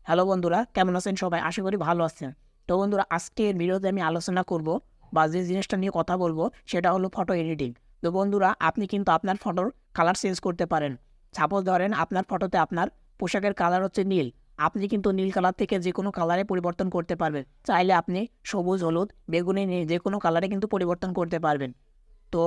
Hello বন্ধুরা, কেমন আছেন সবাই? আশা করি ভালো আছেন। তো বন্ধুরা, আজকের ভিডিওতে আমি আলোচনা করব বা যে জিনিসটা নিয়ে কথা বলবো সেটা হলো ফটো এডিটিং। তো বন্ধুরা, আপনি কিন্তু আপনার ফটোর কালার চেঞ্জ করতে পারেন। সাপোজ ধরেন আপনার ফটোতে আপনার পোশাকের কালার হচ্ছে নীল। আপনি কিন্তু নীল কালার থেকে যে কোনো কালারে পরিবর্তন করতে পারবেন। চাইলে আপনি সবুজ, হলুদ, বেগুনি যে কোনো কালারে কিন্তু পরিবর্তন করতে পারবেন। তো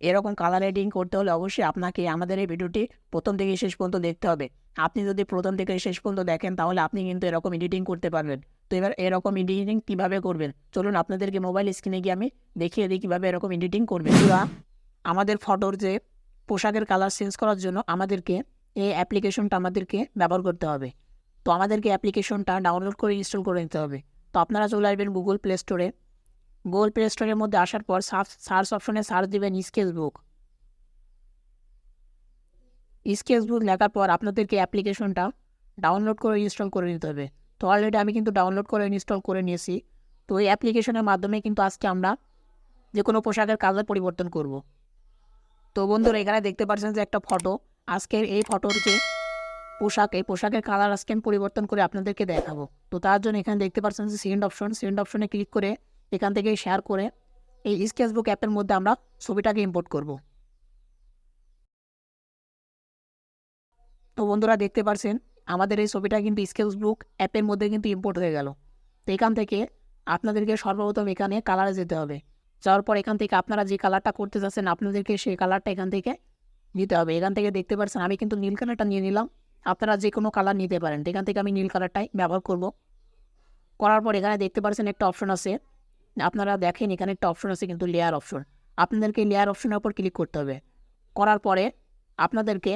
এরকম কালার এডিটিং করতে হলে অবশ্যই আপনাকে আমাদের এই ভিডিওটি প্রথম থেকে শেষ পর্যন্ত দেখতে হবে। আপনি যদি প্রথম থেকে শেষ পর্যন্ত দেখেন তাহলে আপনি কিন্তু এরকম এডিটিং করতে পারবেন। তো এবার এরকম এডিটিং কীভাবে করবেন চলুন আপনাদেরকে মোবাইল স্ক্রিনে গিয়ে আমি দেখিয়ে দিই কীভাবে এরকম এডিটিং করবেন। পুরা আমাদের ফটোর যে পোশাকের কালার চেঞ্জ করার জন্য আমাদেরকে এই অ্যাপ্লিকেশনটা আমাদেরকে ব্যবহার করতে হবে। তো আমাদেরকে অ্যাপ্লিকেশনটা ডাউনলোড করে ইনস্টল করে নিতে হবে। তো আপনারা চলে আসবেন গুগল প্লে স্টোরে। গুগল প্লে স্টোরের মধ্যে আসার পর সার্চ অপশনে সার্চ দিবেন স্কেচবুক। স্কেচবুক লেখার পর আপনাদেরকে অ্যাপ্লিকেশনটা ডাউনলোড করে ইনস্টল করে নিতে হবে। তো অলরেডি আমি কিন্তু ডাউনলোড করে ইনস্টল করে নিয়েছি। তো এই অ্যাপ্লিকেশনের মাধ্যমে কিন্তু আজকে আমরা যে কোনো পোশাকের কালার পরিবর্তন করব। তো বন্ধুরা, এখানে দেখতে পাচ্ছেন যে একটা ফটো, আজকের এই ফটোর যে পোশাক, এই পোশাকের কালার আজকে আমি পরিবর্তন করে আপনাদেরকে দেখাবো। তো তার জন্য এখানে দেখতে পাচ্ছেন যে সেন্ড অপশনে ক্লিক করে এখান থেকে শেয়ার করে এই স্কেচবুক অ্যাপের মধ্যে আমরা ছবিটাকে ইম্পোর্ট করব। তো বন্ধুরা, দেখতে পাচ্ছেন আমাদের এই ছবিটা কিন্তু স্কেচবুক অ্যাপের মধ্যে কিন্তু ইম্পোর্ট হয়ে গেল। তো এখান থেকে আপনাদেরকে সর্বপ্রথম এখানে কালারে যেতে হবে। যাওয়ার পর এখান থেকে আপনারা যে কালারটা করতে চাচ্ছেন আপনাদেরকে সেই কালারটা এখান থেকে নিতে হবে। এখান থেকে দেখতে পাচ্ছেন আমি কিন্তু নীল কালারটা নিয়ে নিলাম। আপনারা যে কোনো কালার নিতে পারেন। এখান থেকে আমি নীল কালারটাই ব্যবহার করব। করার পর এখানে দেখতে পাচ্ছেন একটা অপশন আছে, আপনারা দেখেন এখানে একটা অপশন আছে কিন্তু লেয়ার অপশন। আপনাদেরকে লেয়ার অপশনের উপর ক্লিক করতে হবে। করার পরে আপনাদেরকে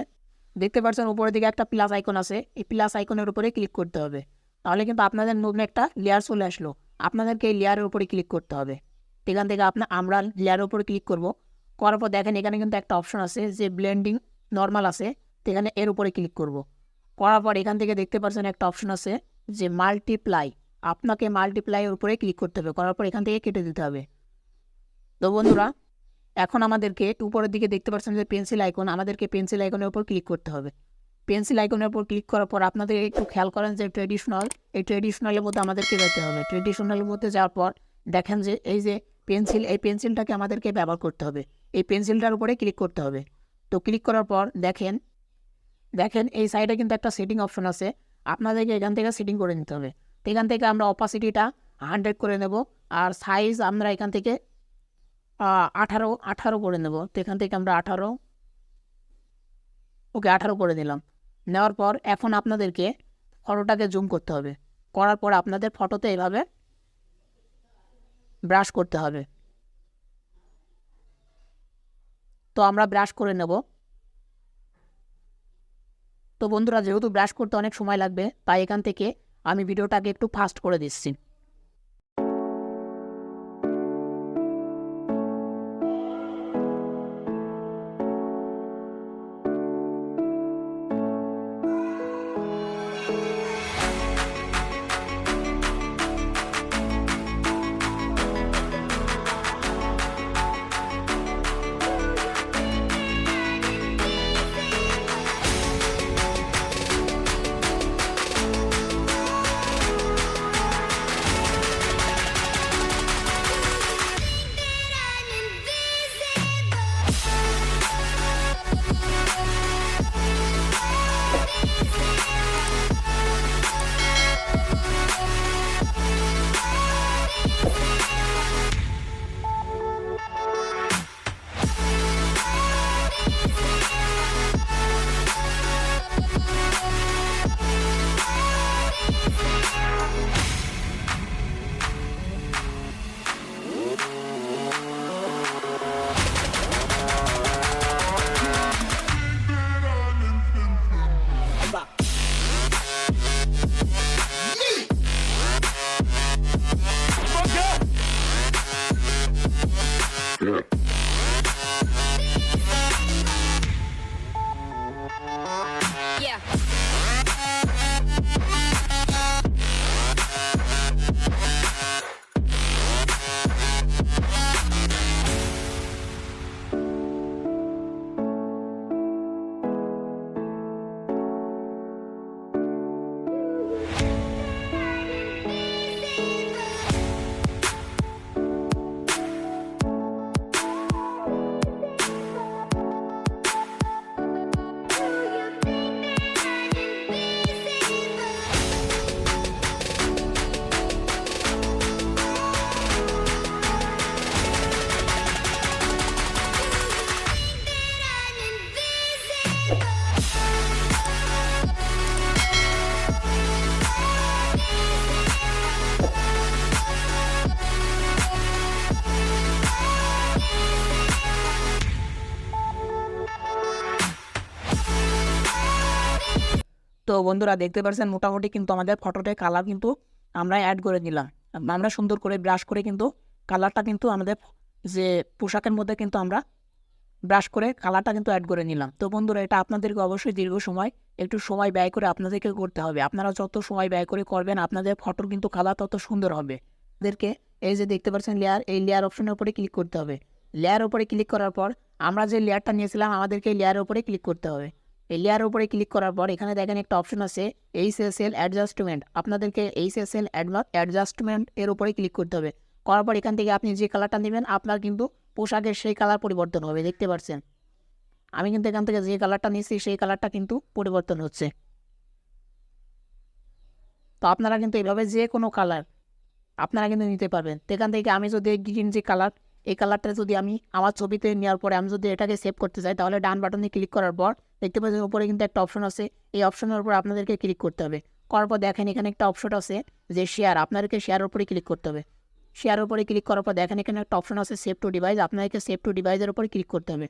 দেখতে পাচ্ছেন উপরের দিকে একটা প্লাস আইকন আছে, এই প্লাস আইকনের উপরে ক্লিক করতে হবে। তাহলে কিন্তু আপনাদের নতুন একটা লেয়ার চলে আসলো। আপনাদেরকে এই লেয়ারের উপরে ক্লিক করতে হবে। এখান থেকে আমরা লেয়ারের উপরে ক্লিক করব। করার পর দেখেন এখানে কিন্তু একটা অপশন আছে যে ব্লেন্ডিং নর্মাল আছে, তো এখানে এর উপরে ক্লিক করব। করার পর এখান থেকে দেখতে পাচ্ছেন একটা অপশন আছে যে মাল্টিপ্লাই, আপনাকে মাল্টিপ্লাইয়ের উপরে ক্লিক করতে হবে। করার পর এখান থেকে কেটে দিতে হবে। তো বন্ধুরা, এখন আমাদেরকে উপরের দিকে দেখতে পাচ্ছেন যে পেন্সিল আইকন, আমাদেরকে পেন্সিল আইকনের উপর ক্লিক করতে হবে। পেন্সিল আইকনের উপর ক্লিক করার পর আপনাদের একটু খেয়াল করেন যে এই ট্রেডিশনালের মধ্যে আমাদেরকে যেতে হবে। ট্রেডিশনালের মধ্যে যাওয়ার পর দেখেন যে এই যে পেন্সিল, এই পেন্সিলটাকে আমাদেরকে ব্যবহার করতে হবে। এই পেন্সিলটার উপরে ক্লিক করতে হবে। তো ক্লিক করার পর দেখেন এই সাইডে কিন্তু একটা সেটিং অপশন আছে, আপনাদেরকে এখান থেকে সেটিং করে নিতে হবে। তো এখান থেকে আমরা অপাসিটিটা 100 করে নেব, আর সাইজ আমরা এখান থেকে 18 করে নেব। তো এখান থেকে আমরা 18 করে দিলাম। নেওয়ার পর এখন আপনাদেরকে ফটোটাকে জুম করতে হবে। করার পর আপনাদের ফটোতে এভাবে ব্রাশ করতে হবে। তো আমরা ব্রাশ করে নেব। তো বন্ধুরা, যেহেতু ব্রাশ করতে অনেক সময় লাগবে তাই এখান থেকে আমি ভিডিওটাকে একটু ফাস্ট করে দিচ্ছি। তো বন্ধুরা দেখতে পাচ্ছেন মোটামুটি কিন্তু আমাদের ফটোতে কালার কিন্তু আমরা অ্যাড করে নিলাম। আমরা সুন্দর করে ব্রাশ করে কিন্তু কালারটা কিন্তু আমাদের যে পোশাকের মধ্যে কিন্তু আমরা ব্রাশ করে কালারটা কিন্তু অ্যাড করে নিলাম। তো বন্ধুরা এটা আপনাদেরকে অবশ্যই দীর্ঘ সময় একটু সময় ব্যয় করে আপনাদেরকে করতে হবে। আপনারা যত সময় ব্যয় করে করবেন আপনাদের ফটোর কিন্তু কালার তত সুন্দর হবে। আপনাদেরকে এই যে দেখতে পাচ্ছেন লেয়ার, এই লেয়ার অপশনের উপরে ক্লিক করতে হবে। লেয়ার উপরে ক্লিক করার পর আমরা যে লেয়ারটা নিয়েছিলাম আমাদেরকে এই লেয়ারের উপরে ক্লিক করতে হবে। এই লেয়ারের উপরে ক্লিক করার পর এখানে দেখেন একটা অপশন আছে এইচএসএল অ্যাডজাস্টমেন্ট। আপনাদেরকে এইচএসএল অ্যাডজাস্টমেন্ট এর উপরে ক্লিক করতে হবে। করার পর এখান থেকে আপনি যে কালারটা নেবেন আপনার কিন্তু পোশাকের সেই কালার পরিবর্তন হবে। দেখতে পাচ্ছেন আমি কিন্তু এখান থেকে যে কালারটা নিয়েছি সেই কালারটা কিন্তু পরিবর্তন হচ্ছে। তো আপনারা কিন্তু এইভাবে যে কোনো কালার আপনারা কিন্তু নিতে পারবেন। তো এখান থেকে আমি যদি গ্রিন যে কালার, এই কালারটা যদি আমি আমার ছবিতে নেওয়ার পরে আমি যদি এটাকে সেভ করতে চাই তাহলে ডান বাটনে ক্লিক করার পর দেখতে পাচ্ছেন উপরে কিন্তু একটা অপশন আছে। এই অপশনের উপর আপনাদেরকে ক্লিক করতে হবে। করার পর দেখেন এখানে একটা অপশন আছে যে শেয়ার, আপনাদেরকে শেয়ারের উপরে ক্লিক করতে হবে। শেয়ারের উপরে ক্লিক করার পর দেখেন এখানে একটা অপশন আছে সেভ টু ডিভাইস, আপনাদেরকে সেভ টু ডিভাইসের উপরে ক্লিক করতে হবে।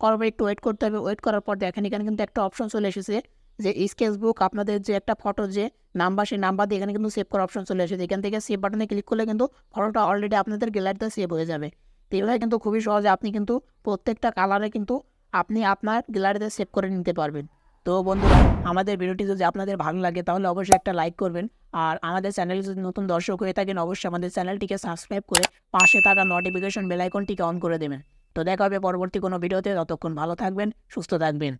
করার পর একটু ওয়েট করতে হবে। ওয়েট করার পর দেখেন এখানে কিন্তু একটা অপশন চলে এসেছে যে স্কেচবুক, আপনাদের যে একটা ফটো যে নাম্বার সেই নাম্বার দিয়ে এখানে কিন্তু সেভ করার অপশন চলে এসেছে। এখান থেকে সেভ বাটনে ক্লিক করলে কিন্তু ফটোটা অলরেডি আপনাদের গ্যালারিতে সেভ হয়ে যাবে। তো এইভাবে কিন্তু খুবই সহজে আপনি কিন্তু প্রত্যেকটা কালারে কিন্তু আপনি আপনার গ্যালারিতে সেভ করে নিতে পারবেন। তো বন্ধুরা আমাদের ভিডিওটি যদি আপনাদের ভালো লাগে তাহলে অবশ্যই একটা লাইক করবেন। আর আমাদের চ্যানেলে যদি নতুন দর্শক হয়ে থাকেন অবশ্যই আমাদের চ্যানেলটিকে সাবস্ক্রাইব করে পাশে থাকা নোটিফিকেশন বেল আইকনটিকে অন করে দেবেন। তো দেখা হবে পরবর্তী কোনো ভিডিওতে। ততক্ষণ ভালো থাকবেন, সুস্থ থাকবেন।